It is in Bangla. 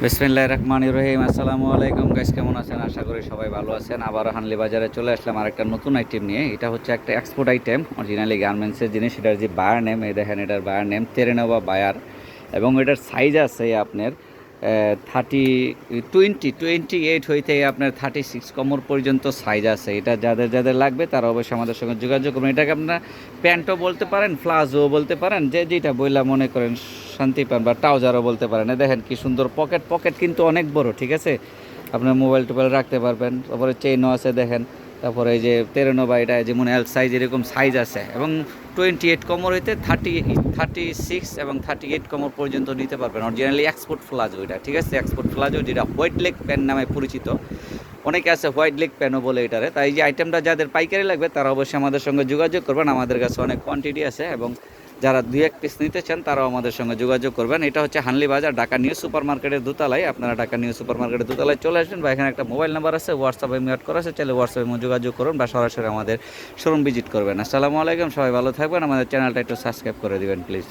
বিসমিল্লাহির রহমানির রহিম। আসসালামু আলাইকুম গাইস, কেমন আছেন? আশা করি সবাই ভালো আছেন। আবার হানলি বাজারে চলে আসলাম আরেকটা নতুন আইটেম নিয়ে। এটা হচ্ছে একটা এক্সপোর্ট আইটেম, অরিজিনালি গার্মেন্টসের জিনিস। এটার যে বায়ার নেম, এই দেখেন, এটার বায়ার নেম তেরেনোভা বায়ার। এবং এটার সাইজ আছে আপনার 28 হইতে আপনার 36 কমর পর্যন্ত সাইজ আছে। এটা যাদের যাদের লাগবে তারা অবশ্যই আমাদের সঙ্গে যোগাযোগ করবেন। এটাকে আপনারা প্যান্টও বলতে পারেন, প্লাজো বলতে পারেন, যে যেটা বইলা মনে করেন শান্তি পান, বা ট্রাউজারও বলতে পারেন। দেখেন কি সুন্দর পকেট, পকেট কিন্তু অনেক বড়, ঠিক আছে? আপনার মোবাইল টোবাইল রাখতে পারবেন। তারপরে চেইনও আছে দেখেন। তারপরে এই যে তেরেনোভা, এটা যেমন এল সাইজ, এরকম সাইজ আছে। এবং 28 কমর হইতে 36 এবং 38 কমর পর্যন্ত নিতে পারবেন। অরিজিনালি এক্সপোর্ট প্লাজো এটা, ঠিক আছে? এক্সপোর্ট প্লাজো, যেটা হোয়াইট লেগ প্যান্ট নামে পরিচিত। অনেকে আছে হোয়াইট লেগ প্যানও বলে এটারে। তাই এই যে আইটেমটা যাদের পাইকারি লাগবে তারা অবশ্যই আমাদের সঙ্গে যোগাযোগ করবেন। আমাদের কাছে অনেক কোয়ান্টিটি আছে, এবং যারা 2-1 পিস নিতে চান তারাও আমাদের সঙ্গে যোগাযোগ করবেন। এটা হচ্ছে হানলি বাজার, ঢাকা নিউ সুপার মার্কেটের দোতলায়। আপনারা ঢাকা নিউ সুপার মার্কেটের দোতলায় চলে আসবেন, বা এখানে একটা মোবাইল নাম্বার আছে, হোয়াটসঅ্যাপে অ্যাড করা আছে, চাইলে হোয়াটসঅ্যাপে যোগাযোগ করুন, বা সরাসরি আমাদের শোরুম ভিজিট করবেন। আসসালামু আলাইকুম, সবাই ভালো থাকবেন। আমাদের চ্যানেলটা একটু সাবস্ক্রাইব করে দিবেন প্লিজ।